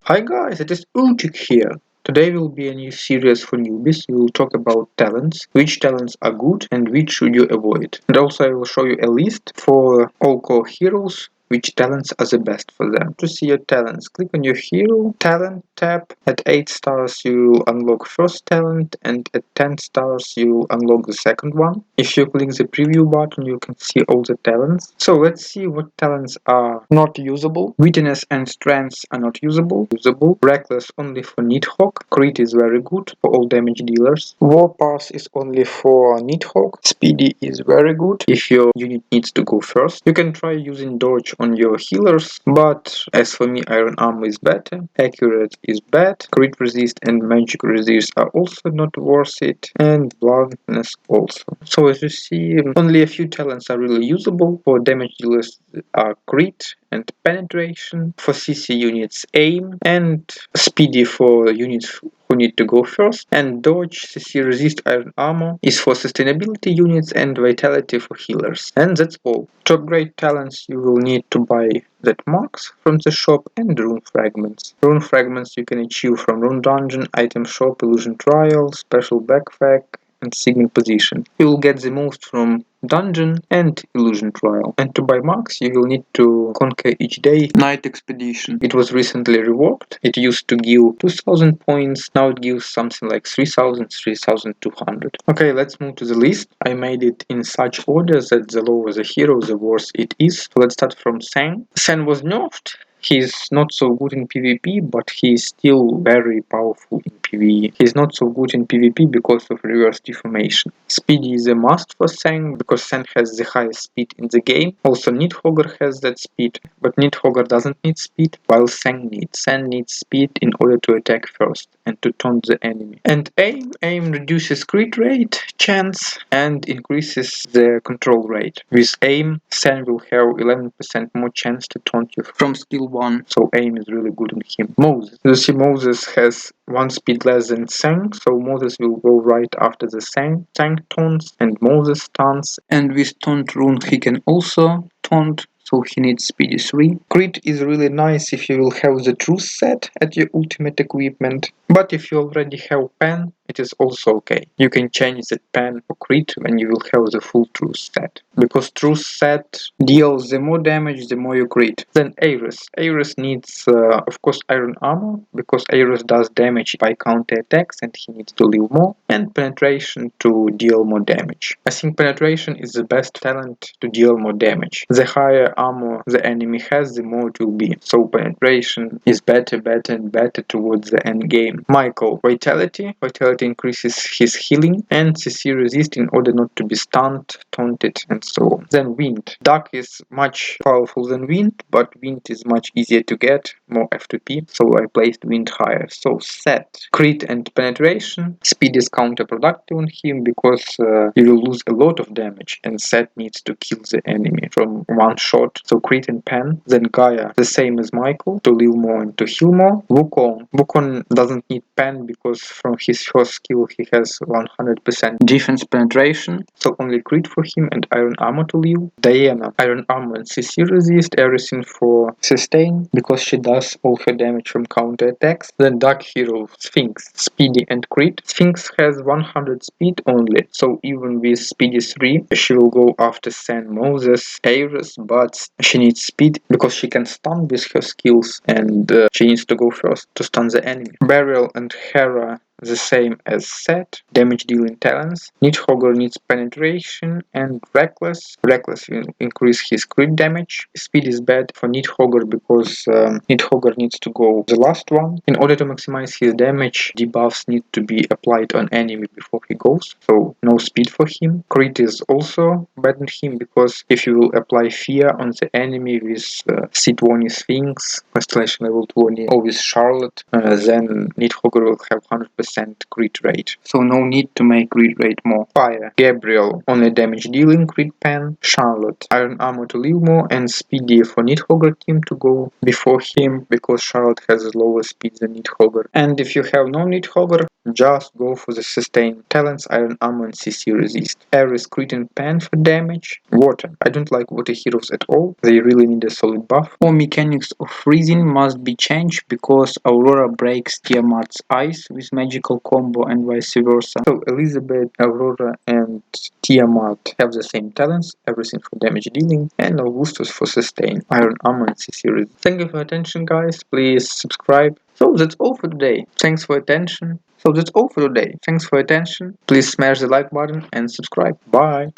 Hi guys, it is Ultik here. Today will be a new series for newbies. We will talk about talents, which talents are good and which should you avoid. And also I will show you a list for all core heroes, which talents are the best for them. To see your talents, click on your hero, talent tab. At 8 stars you will unlock first talent, and at 10 stars you will unlock the second one. If you click the preview button you can see all the talents. So let's see what talents are not usable. Wittiness and strengths are not usable. Reckless only for Nidhogg. Crit is very good for all damage dealers. Warpath is only for Nidhogg. Speedy is very good if your unit needs to go first. You can try using dodge on your healers, but as for me, Iron Armor is better. Accurate is bad. Crit resist and magic resist are also not worth it, and bluntness also. So as you see, only a few talents are really usable. For damage dealers are crit and penetration. For CC units, aim, and speedy for units who need to go first, and dodge, CC resist, iron armor is for sustainability units, and vitality for healers. And that's all. To upgrade talents you will need to buy that marks from the shop and rune fragments. Rune fragments you can achieve from rune dungeon, item shop, illusion trial, special backpack, and signet position. You will get the most from dungeon and illusion trial. And to buy marks you will need to conquer each day night expedition. It was recently reworked. It used to give 2000 points, now it gives something like 3200. Okay, let's move to the list. I made it in such order that the lower the hero the worse it is. So let's start from Sang. Sang was nerfed. He's not so good in PvP, but he's still very powerful in PvE. He's not so good in PvP because of reverse deformation. Speedy is a must for Sang, because Sang has the highest speed in the game. Also Nidhogg has that speed, but Nidhogg doesn't need speed, while Sang needs. Sang needs speed in order to attack first and to taunt the enemy. And aim reduces crit rate, chance, and increases the control rate. With aim, Sang will have 11% more chance to taunt you from skill 1, so aim is really good on him. Moses. You see Moses has 1 speed less than Sang, so Moses will go right after the Sang taunts, and Moses taunts, and with taunt rune he can also taunt, so he needs speedy 3. Crit is really nice if you will have the truth set at your ultimate equipment, but if you already have pen, it is also okay. You can change that pen for crit when you will have the full truth set, because truth set deals the more damage the more you crit. Then Ares. Ares needs of course iron armor, because Ares does damage by counter attacks and he needs to live more, and penetration to deal more damage. I think penetration is the best talent to deal more damage. The higher armor the enemy has, the more it will be. So penetration is better and better towards the end game. Michael. Vitality increases his healing, and CC resist in order not to be stunned, taunted, and so on. Then Wind. Duck is much powerful than Wind, but Wind is much easier to get, more F2P, so I placed Wind higher. So Set. Crit and penetration. Speed is counterproductive on him, because you will lose a lot of damage, and Set needs to kill the enemy from one shot. So Crit and pen. Then Gaia, the same as Michael, to live more and to heal more. Wukong. Wukong doesn't need pen, because from his first skill he has 100% defense penetration, so only crit for him and iron armor to live. Diana. Iron armor and CC resist, everything for sustain, because she does all her damage from counter attacks. Then Dark Hero. Sphinx. Speedy and crit. Sphinx has 100 speed only, so even with speedy 3 she will go after San, Moses, Ares, but she needs speed because she can stun with her skills, and she needs to go first to stun the enemy. Burial and Hera, the same as Set, damage dealing talents. Nidhogg needs penetration and Reckless. Reckless will increase his crit damage. Speed is bad for Nidhogg because Nidhogg needs to go the last one. In order to maximize his damage, debuffs need to be applied on enemy before he goes, so no speed for him. Crit is also bad on him, because if you will apply fear on the enemy with C20 Sphinx, Constellation level 20, or with Charlotte, then Nidhogg will have 100% crit rate, so no need to make crit rate more. Fire. Gabriel, only damage dealing, crit pen. Charlotte, iron armor to live more, and speedy for Nidhogg team to go before him, because Charlotte has lower speed than Nidhogg. And if you have no Nidhogg, just go for the sustain. Talents Iron Armor and CC Resist. Ares Crit and Pan for damage. Water. I don't like water heroes at all. They really need a solid buff. All mechanics of freezing must be changed because Aurora breaks Tiamat's ice with magical combo and vice versa. So Elizabeth, Aurora and Tiamat have the same talents, everything for damage dealing, and Augustus for sustain, Iron Armor and CC Resist. Thank you for attention guys, please subscribe. So that's all for today. Thanks for attention. Please smash the like button and subscribe. Bye.